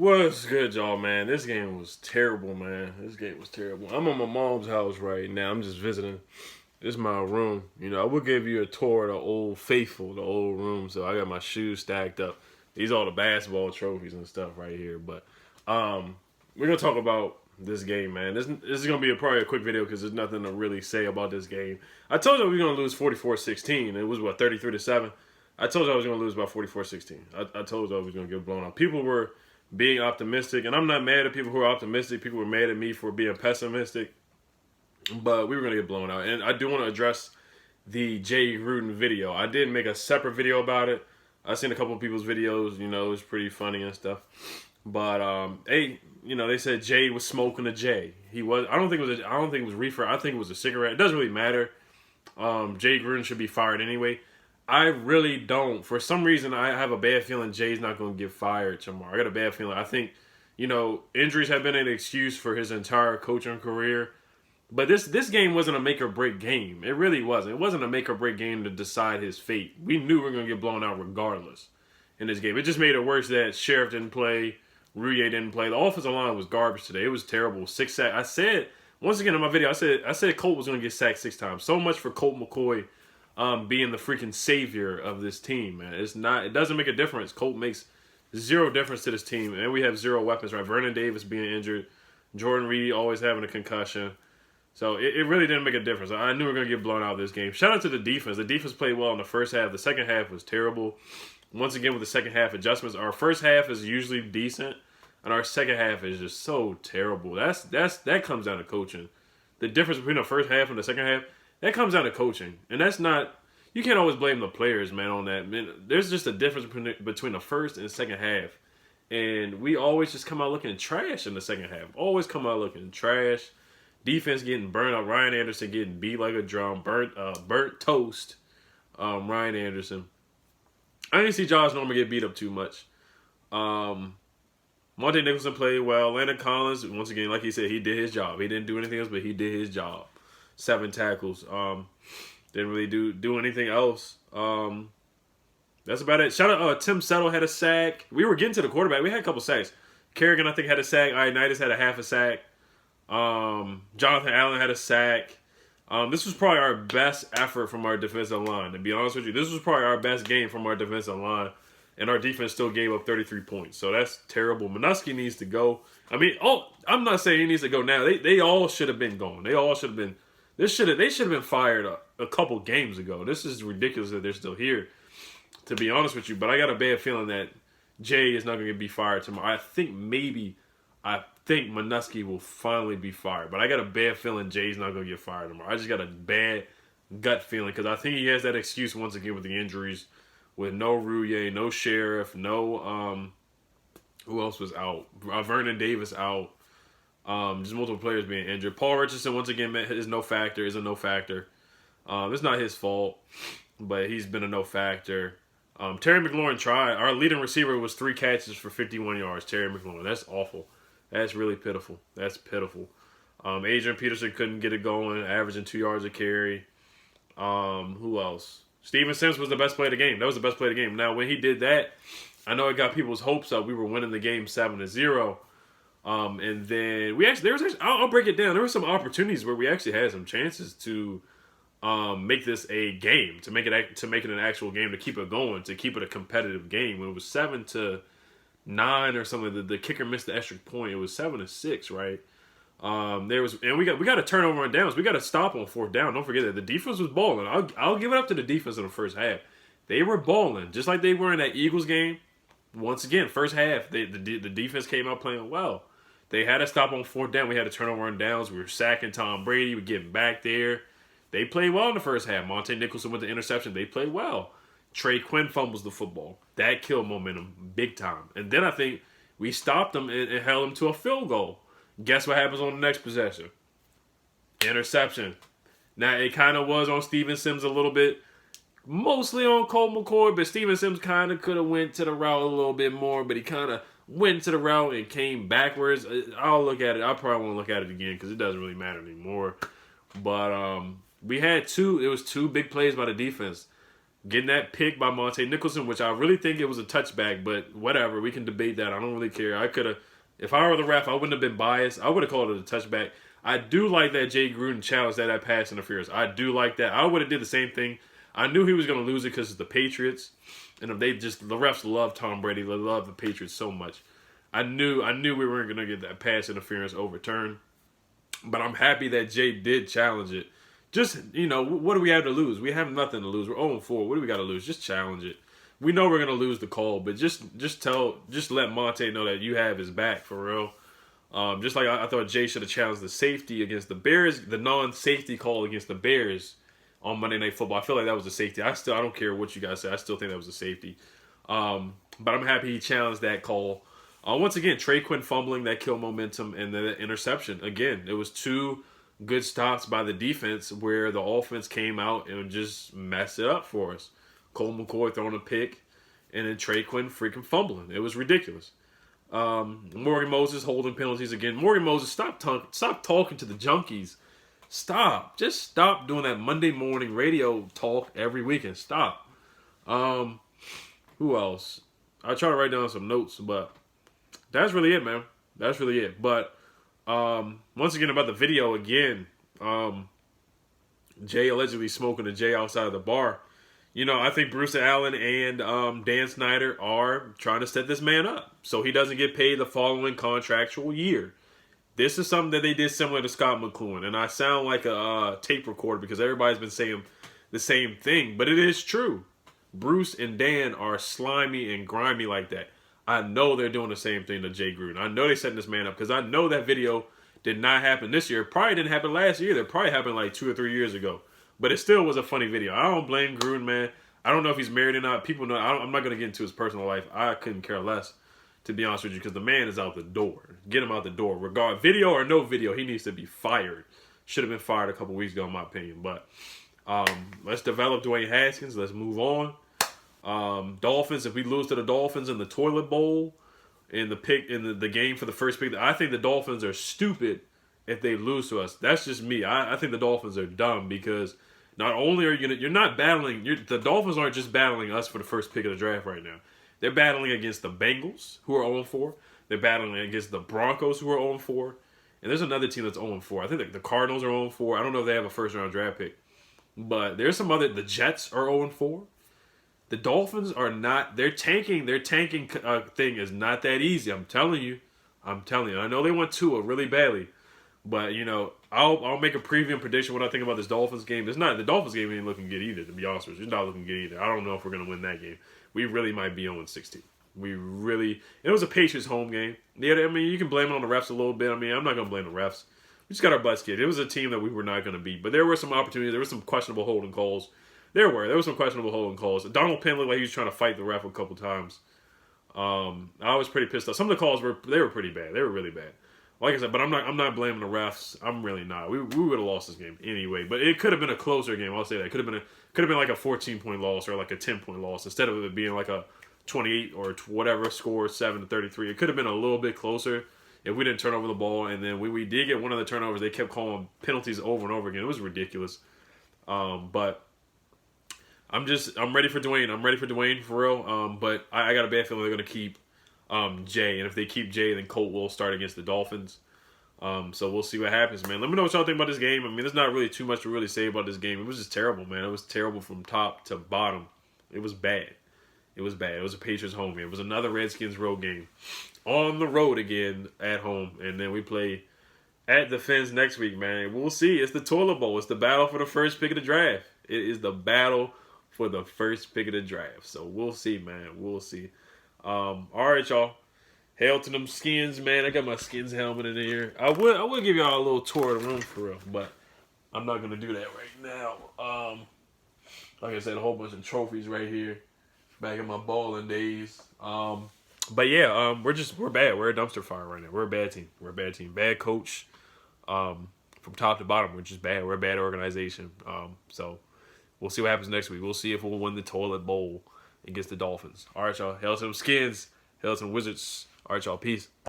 What's good, y'all, man? This game was terrible, man. This game was terrible. I'm at my mom's house right now. I'm just visiting. This is my room. I will give you a tour of the old faithful, the old room. So I got my shoes stacked up. These are all the basketball trophies and stuff right here. But we're gonna talk about this game, man. This is gonna be probably a quick video because there's nothing to really say about this game. I told you we were gonna lose 44-16. It was what 33-7. I told you I was gonna lose by 44-16. I told you I was gonna get blown out. People were being optimistic, and I'm not mad at people who are optimistic. People were mad at me for being pessimistic, but we were going to get blown out. And I do want to address the Jay Gruden video. I did make a separate video about it. I've seen a couple of people's videos. It was pretty funny and stuff. But they said Jay was smoking a J. He was. I don't think it was reefer. I think it was a cigarette. It doesn't really matter. Jay Gruden should be fired anyway. I really don't. For some reason, I have a bad feeling Jay's not going to get fired tomorrow. I got a bad feeling. I think, injuries have been an excuse for his entire coaching career. But this game wasn't a make or break game. It really wasn't. It wasn't a make or break game to decide his fate. We knew we were going to get blown out regardless in this game. It just made it worse that Sheriff didn't play, Rouye didn't play. The offensive line was garbage today. It was terrible. 6 sacks. I said, once again in my video, I said Colt was going to get sacked 6 times. So much for Colt McCoy being the freaking savior of this team, man. It doesn't make a difference. Colt makes zero difference to this team, and we have zero weapons, right? Vernon Davis being injured, Jordan Reed always having a concussion. So it really didn't make a difference. I knew we were going to get blown out this game. Shout out to the defense. The defense played well in the first half. The second half was terrible. Once again, with the second half adjustments, our first half is usually decent, and our second half is just so terrible. That comes down to coaching. The difference between the first half and the second half, that comes down to coaching. And that's not, you can't always blame the players, man, on that. Man, there's just a difference between the first and the second half. And we always just come out looking trash in the second half. Always come out looking trash. Defense getting burned up. Ryan Anderson getting beat like a drum. Burnt toast. Ryan Anderson. I didn't see Josh Norman get beat up too much. Monte Nicholson played well. Landon Collins, once again, like he said, he did his job. He didn't do anything else, but he did his job. 7 tackles. Didn't really do anything else. That's about it. Shout out Tim Settle had a sack. We were getting to the quarterback. We had a couple sacks. Kerrigan, I think, had a sack. Ioannidis had a half a sack. Jonathan Allen had a sack. This was probably our best effort from our defensive line. To be honest with you, this was probably our best game from our defensive line. And our defense still gave up 33 points. So that's terrible. Minuski needs to go. I mean, I'm not saying he needs to go now. They all should have been going. They all should have been. They should have been fired a couple games ago. This is ridiculous that they're still here, to be honest with you. But I got a bad feeling that Jay is not going to be fired tomorrow. I think Minuski will finally be fired. But I got a bad feeling Jay's not going to get fired tomorrow. I just got a bad gut feeling because I think he has that excuse once again with the injuries, with no Rouye, no Sheriff, no who else was out? Vernon Davis out. Just multiple players being injured. Paul Richardson once again is a no factor. It's not his fault, but he's been a no factor. Terry McLaurin tried. Our leading receiver was 3 catches for 51 yards. Terry McLaurin. That's awful. That's really pitiful. That's pitiful. Adrian Peterson couldn't get it going, averaging 2 yards a carry. Who else? Steven Sims was the best play of the game. That was the best play of the game. Now, when he did that, I know it got people's hopes up. We were winning the game 7-0. And then I'll break it down. There were some opportunities where we actually had some chances to make this a game, to make it an actual game, to keep it going, to keep it a competitive game. When it was 7-9 or something, the kicker missed the extra point. It was 7-6, right? We got a turnover on downs. We got to stop on 4th down. Don't forget that the defense was balling. I'll give it up to the defense in the first half. They were balling just like they were in that Eagles game. Once again, first half, the defense came out playing well. They had to stop on 4th down. We had a turnover on downs. We were sacking Tom Brady. We were getting back there. They played well in the first half. Monte Nicholson with the interception. They played well. Trey Quinn fumbles the football. That killed momentum big time. And then I think we stopped them and held them to a field goal. Guess what happens on the next possession? Interception. Now, it kind of was on Steven Sims a little bit. Mostly on Colt McCoy, but Steven Sims kind of could have went to the route a little bit more, but he kind of went to the route and came backwards. I'll look at it. I probably won't look at it again because it doesn't really matter anymore. But we had 2 big plays by the defense. Getting that pick by Monte Nicholson, which I really think it was a touchback, but whatever. We can debate that. I don't really care. I could have, if I were the ref, I wouldn't have been biased. I would have called it a touchback. I do like that Jay Gruden challenged that pass interference. I do like that. I would have did the same thing. I knew he was going to lose it because it's the Patriots. And if they just, the refs love Tom Brady. They love the Patriots so much. I knew we weren't going to get that pass interference overturned. But I'm happy that Jay did challenge it. Just, what do we have to lose? We have nothing to lose. We're 0-4. What do we got to lose? Just challenge it. We know we're going to lose the call, but just let Monte know that you have his back, for real. Just like I thought Jay should have challenged the safety against the Bears, the non-safety call against the Bears on Monday Night Football. I feel like that was a safety. I don't care what you guys say. I still think that was a safety. But I'm happy he challenged that call. Once again, Trey Quinn fumbling, that killed momentum, and the interception. Again, it was two good stops by the defense where the offense came out and just messed it up for us. Cole McCoy throwing a pick, and then Trey Quinn freaking fumbling. It was ridiculous. Morgan Moses holding penalties again. Morgan Moses, stop talking to the junkies. Stop. Just stop doing that Monday morning radio talk every weekend. Stop. Who else? I try to write down some notes, but that's really it, man. That's really it. But once again, about the video again, Jay allegedly smoking a J outside of the bar. I think Bruce Allen and Dan Snyder are trying to set this man up so he doesn't get paid the following contractual year. This is something that they did similar to Scott McCloughan, and I sound like a tape recorder because everybody's been saying the same thing, but it is true. Bruce and Dan are slimy and grimy like that. I know they're doing the same thing to Jay Gruden. I know they're setting this man up because I know that video did not happen this year. Probably didn't happen last year. That probably happened like 2 or 3 years ago. But it still was a funny video. I don't blame Gruden, man. I don't know if he's married or not. People know. I'm not going to get into his personal life. I couldn't care less, to be honest with you, because the man is out the door. Get him out the door. Video or no video, he needs to be fired. Should have been fired a couple weeks ago, in my opinion. But let's develop Dwayne Haskins. Let's move on. Dolphins, if we lose to the Dolphins in the toilet bowl, in the game for the first pick, I think the Dolphins are stupid if they lose to us. That's just me. I think the Dolphins are dumb because not only are you're not battling, the Dolphins aren't just battling us for the first pick of the draft right now. They're battling against the Bengals, who are 0-4. They're battling against the Broncos, who are 0-4. And there's another team that's 0-4. I think the Cardinals are 0-4. I don't know if they have a first-round draft pick. But there's some other, the Jets are 0-4. The Dolphins are not, their tanking thing is not that easy. I'm telling you. I know they want Tua really badly. But, I'll make a preview and prediction what I think about this Dolphins game. The Dolphins game ain't looking good either, to be honest with you. It's not looking good either. I don't know if we're going to win that game. We really might be 0-16. It was a Patriots home game. Yeah, you can blame it on the refs a little bit. I'm not going to blame the refs. We just got our butts kicked. It was a team that we were not going to beat. But there were some opportunities. There were some questionable holding calls. There were some questionable holding calls. Donald Penn looked like he was trying to fight the ref a couple times. I was pretty pissed off. Some of the calls were pretty bad. They were really bad. Like I said, but I'm not blaming the refs. I'm really not. We would have lost this game anyway. But it could have been a closer game. I'll say that. It could have been like a 14-point loss or like a 10-point loss instead of it being like a 28 or whatever score, 7-33. It could have been a little bit closer if we didn't turn over the ball. And then we did get one of the turnovers. They kept calling penalties over and over again. It was ridiculous. But I'm ready for Dwayne. I'm ready for Dwayne for real. But I got a bad feeling they're going to keep Jay. And if they keep Jay, then Colt will start against the Dolphins. So we'll see what happens, man. Let me know what y'all think about this game. There's not really too much to really say about this game. It was just terrible, man. It was terrible from top to bottom. It was bad. It was bad. It was a Patriots home game. It was another Redskins road game. On the road again at home. And then we play at the Fins next week, man. We'll see. It's the toilet bowl. It's the battle for the first pick of the draft. It is the battle for the first pick of the draft. So we'll see, man. We'll see. All right, y'all. Hail to them Skins, man. I got my Skins helmet in here. I would give y'all a little tour of the room for real, but I'm not gonna do that right now. Like I said, a whole bunch of trophies right here, back in my balling days. But yeah, we're bad. We're a dumpster fire right now. We're a bad team. Bad coach. From top to bottom, we're just bad. We're a bad organization. So we'll see what happens next week. We'll see if we'll win the toilet bowl against the Dolphins. All right, y'all. Hail to them Skins. Hail to them Wizards. All right, y'all. Peace.